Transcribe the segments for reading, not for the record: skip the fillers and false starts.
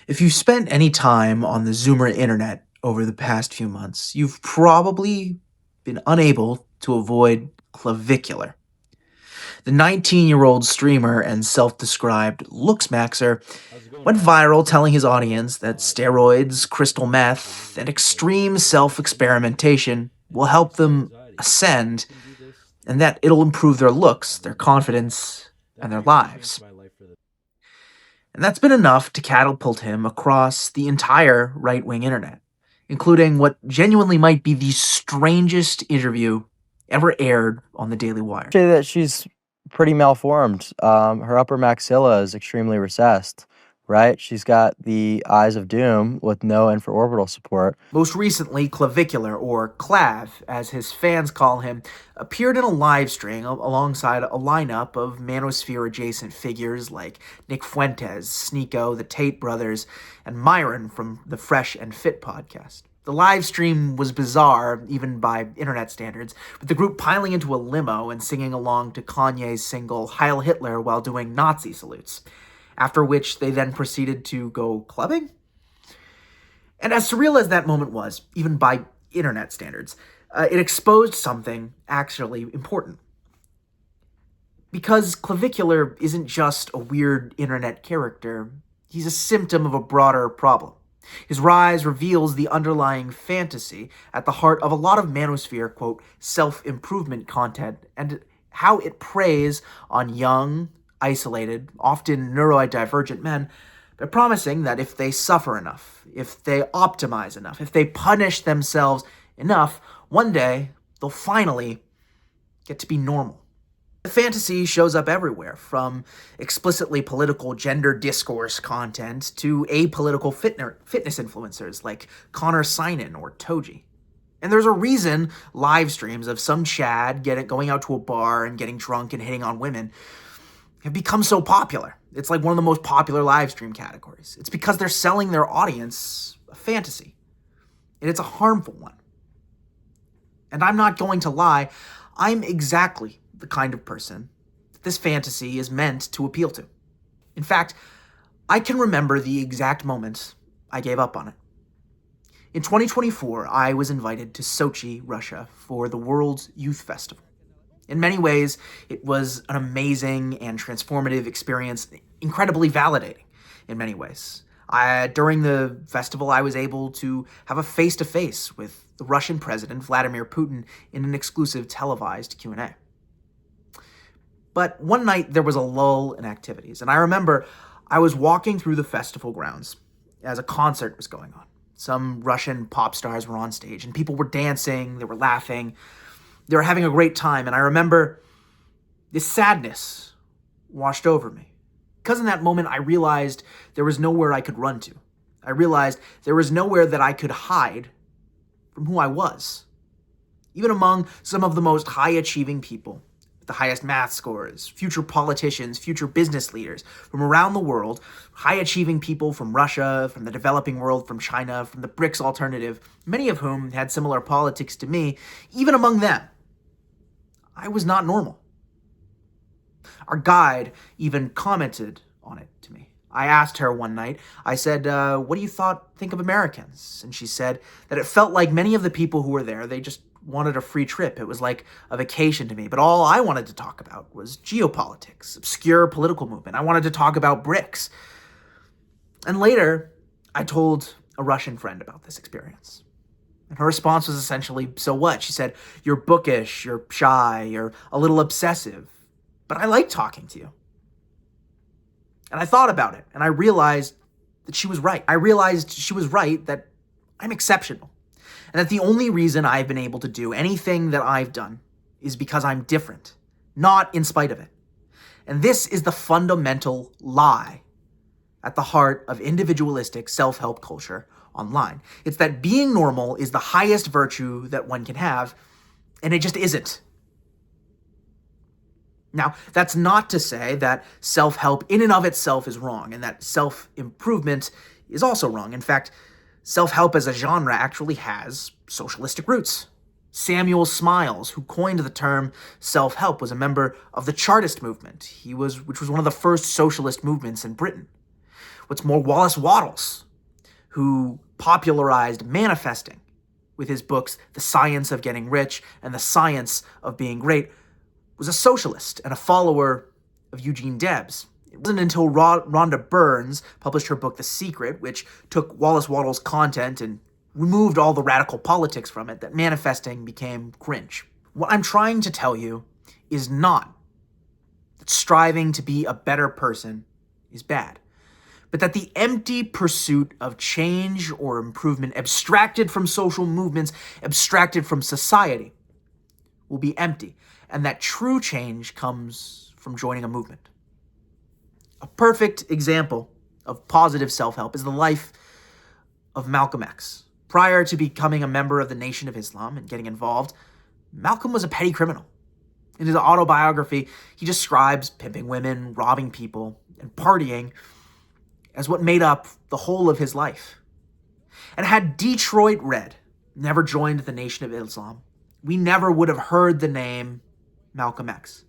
If you've spent any time on the Zoomer internet over the past few months, you've probably been unable to avoid Clavicular. The 19-year-old streamer and self-described looks maxer How's it going, went man? viral telling his audience that steroids, crystal meth, and extreme self-experimentation will help them ascend and that it'll improve their looks, their confidence, and their lives. And that's been enough to catapult him across the entire right wing internet, including what genuinely might be the strangest interview ever aired on the Daily Wire. Say that she's pretty malformed. Her upper maxilla is extremely recessed, right? She's got the eyes of doom with no infraorbital support. Most recently, Clavicular, or Clav, as his fans call him, appeared in a live stream alongside a lineup of Manosphere-adjacent figures like Nick Fuentes, Sneeko, the Tate brothers, and Myron from the Fresh and Fit podcast. The live stream was bizarre, even by internet standards, with the group piling into a limo and singing along to Kanye's single Heil Hitler while doing Nazi salutes, after which they then proceeded to go clubbing? And as surreal as that moment was, even by internet standards, it exposed something actually important. Because Clavicular isn't just a weird internet character, he's a symptom of a broader problem. His rise reveals the underlying fantasy at the heart of a lot of Manosphere, quote, self-improvement content, and how it preys on young, isolated, often neurodivergent men by promising that if they suffer enough, if they optimize enough, if they punish themselves enough, one day they'll finally get to be normal. The fantasy shows up everywhere, from explicitly political gender discourse content to apolitical fitness influencers like Connor Sinan or Toji. And there's a reason live streams of some Chad going out to a bar and getting drunk and hitting on women have become so popular. It's like one of the most popular live stream categories. It's because they're selling their audience a fantasy. And it's a harmful one. And I'm not going to lie, I'm exactly the kind of person that this fantasy is meant to appeal to. In fact, I can remember the exact moment I gave up on it. In 2024, I was invited to Sochi, Russia, for the World's Youth Festival. In many ways, it was an amazing and transformative experience, incredibly validating in many ways. During the festival, I was able to have a face-to-face with the Russian President, Vladimir Putin, in an exclusive televised Q&A. But one night, there was a lull in activities, and I remember I was walking through the festival grounds as a concert was going on. Some Russian pop stars were on stage, and people were dancing, they were laughing, they were having a great time, and I remember this sadness washed over me. Because in that moment, I realized there was nowhere I could run to. I realized there was nowhere that I could hide from who I was. Even among some of the most high-achieving people, the highest math scores, future politicians, future business leaders from around the world, high-achieving people from Russia, from the developing world, from China, from the BRICS alternative, many of whom had similar politics to me, even among them, I was not normal. Our guide even commented on it to me. I asked her one night, I said, what do you think of Americans? And she said that it felt like many of the people who were there, they just wanted a free trip. It was like a vacation to me. But all I wanted to talk about was geopolitics, obscure political movement. I wanted to talk about BRICS. And later, I told a Russian friend about this experience. And her response was essentially, so what? She said, you're bookish, you're shy, you're a little obsessive, but I like talking to you. And I thought about it, and I realized that she was right. I realized she was right that I'm exceptional, and that the only reason I've been able to do anything that I've done is because I'm different, not in spite of it. And this is the fundamental lie at the heart of individualistic self-help culture online. It's that being normal is the highest virtue that one can have, and it just isn't. Now, that's not to say that self-help in and of itself is wrong, and that self-improvement is also wrong. In fact, self-help as a genre actually has socialistic roots. Samuel Smiles, who coined the term self-help, was a member of the Chartist movement, which was one of the first socialist movements in Britain. What's more, Wallace Wattles, who popularized manifesting with his books The Science of Getting Rich and The Science of Being Great, was a socialist and a follower of Eugene Debs. It wasn't until Rhonda Burns published her book The Secret, which took Wallace Wattles' content and removed all the radical politics from it, that manifesting became cringe. What I'm trying to tell you is not that striving to be a better person is bad, but that the empty pursuit of change or improvement, abstracted from social movements, abstracted from society, will be empty, and that true change comes from joining a movement. A perfect example of positive self-help is the life of Malcolm X. Prior to becoming a member of the Nation of Islam and getting involved, Malcolm was a petty criminal. In his autobiography, he describes pimping women, robbing people, and partying as what made up the whole of his life. And had Detroit Red never joined the Nation of Islam, we never would have heard the name Malcolm X.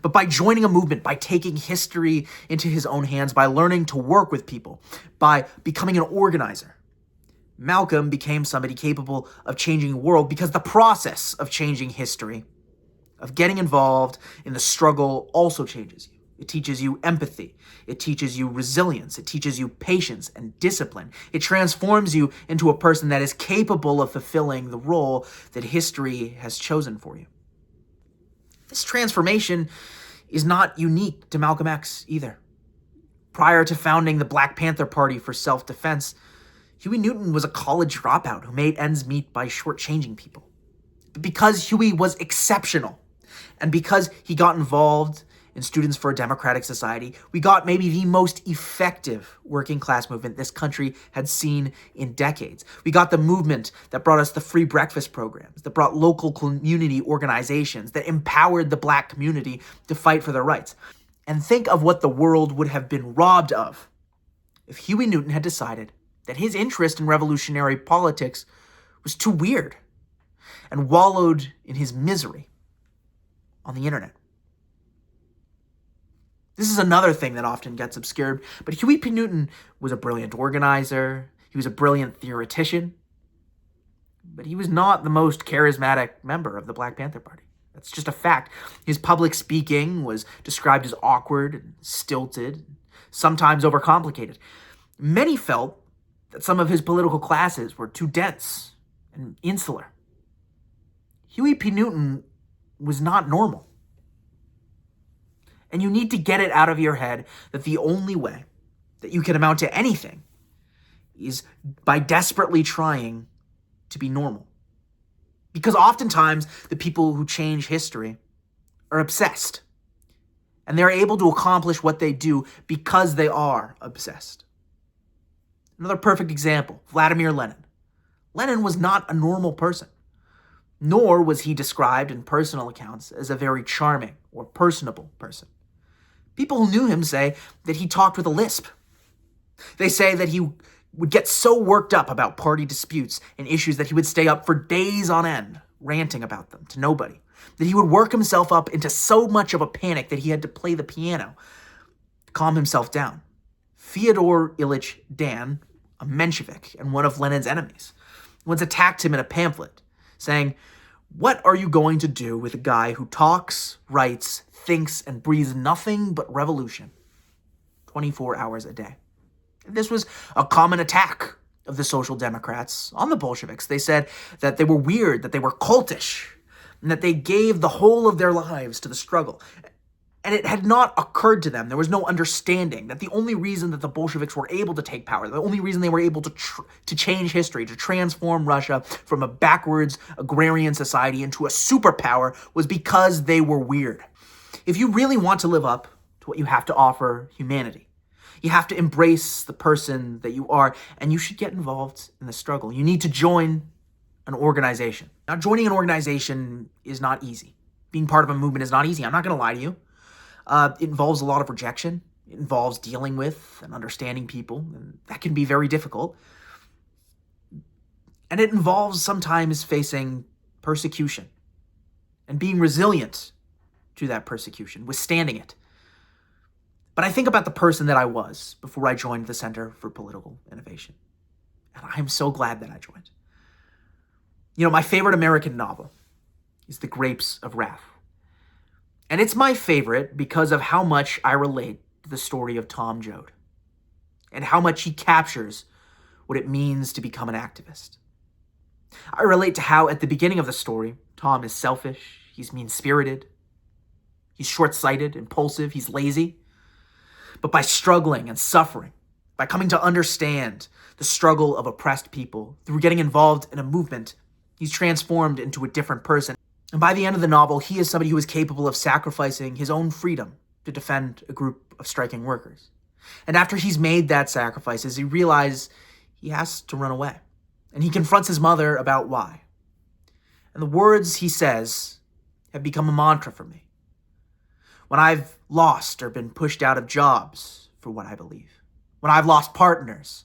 But by joining a movement, by taking history into his own hands, by learning to work with people, by becoming an organizer, Malcolm became somebody capable of changing the world, because the process of changing history, of getting involved in the struggle, also changes you. It teaches you empathy. It teaches you resilience. It teaches you patience and discipline. It transforms you into a person that is capable of fulfilling the role that history has chosen for you. This transformation is not unique to Malcolm X either. Prior to founding the Black Panther Party for self-defense, Huey Newton was a college dropout who made ends meet by shortchanging people. But because Huey was exceptional, and because he got involved in Students for a Democratic Society, we got maybe the most effective working class movement this country had seen in decades. We got the movement that brought us the free breakfast programs, that brought local community organizations, that empowered the Black community to fight for their rights. And think of what the world would have been robbed of if Huey Newton had decided that his interest in revolutionary politics was too weird and wallowed in his misery on the internet. This is another thing that often gets obscured, but Huey P. Newton was a brilliant organizer, he was a brilliant theoretician, but he was not the most charismatic member of the Black Panther Party. That's just a fact. His public speaking was described as awkward and stilted, sometimes overcomplicated. Many felt that some of his political classes were too dense and insular. Huey P. Newton was not normal. And you need to get it out of your head that the only way that you can amount to anything is by desperately trying to be normal. Because oftentimes, the people who change history are obsessed. And they're able to accomplish what they do because they are obsessed. Another perfect example, Vladimir Lenin. Lenin was not a normal person, nor was he described in personal accounts as a very charming or personable person. People who knew him say that he talked with a lisp. They say that he would get so worked up about party disputes and issues that he would stay up for days on end, ranting about them to nobody. That he would work himself up into so much of a panic that he had to play the piano to calm himself down. Fyodor Ilyich Dan, a Menshevik and one of Lenin's enemies, once attacked him in a pamphlet, saying, "What are you going to do with a guy who talks, writes, thinks, and breathes nothing but revolution 24 hours a day?" And this was a common attack of the Social Democrats on the Bolsheviks. They said that they were weird, that they were cultish, and that they gave the whole of their lives to the struggle. And it had not occurred to them, there was no understanding that the only reason that the Bolsheviks were able to take power, the only reason they were able to change history, to transform Russia from a backwards agrarian society into a superpower, was because they were weird. If you really want to live up to what you have to offer humanity, you have to embrace the person that you are, and you should get involved in the struggle. You need to join an organization. Now, joining an organization is not easy. Being part of a movement is not easy. I'm not going to lie to you. It involves a lot of rejection. It involves dealing with and understanding people, and that can be very difficult. And it involves sometimes facing persecution and being resilient to that persecution, withstanding it. But I think about the person that I was before I joined the Center for Political Innovation. And I'm so glad that I joined. My favorite American novel is The Grapes of Wrath. And it's my favorite because of how much I relate to the story of Tom Joad and how much he captures what it means to become an activist. I relate to how at the beginning of the story, Tom is selfish, he's mean-spirited, he's short-sighted, impulsive, he's lazy. But by struggling and suffering, by coming to understand the struggle of oppressed people, through getting involved in a movement, he's transformed into a different person. And by the end of the novel, he is somebody who is capable of sacrificing his own freedom to defend a group of striking workers. And after he's made that sacrifices, he realizes he has to run away. And he confronts his mother about why. And the words he says have become a mantra for me. When I've lost or been pushed out of jobs for what I believe. When I've lost partners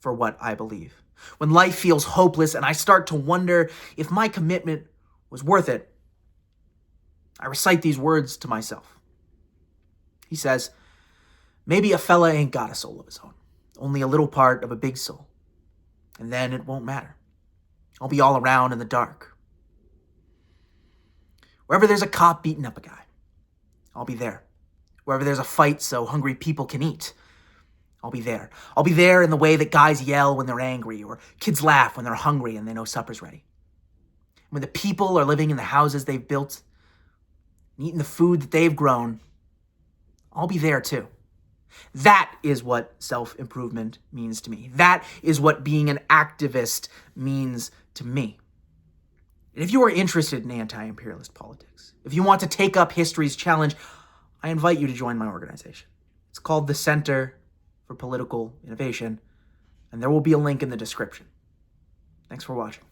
for what I believe. When life feels hopeless and I start to wonder if my commitment was worth it, I recite these words to myself. He says, maybe a fella ain't got a soul of his own, only a little part of a big soul. And then it won't matter. I'll be all around in the dark. Wherever there's a cop beating up a guy, I'll be there. Wherever there's a fight so hungry people can eat, I'll be there. I'll be there in the way that guys yell when they're angry or kids laugh when they're hungry and they know supper's ready. When the people are living in the houses they've built and eating the food that they've grown, I'll be there too. That is what self-improvement means to me. That is what being an activist means to me. And if you are interested in anti-imperialist politics, if you want to take up history's challenge, I invite you to join my organization. It's called the Center for Political Innovation, and there will be a link in the description. Thanks for watching.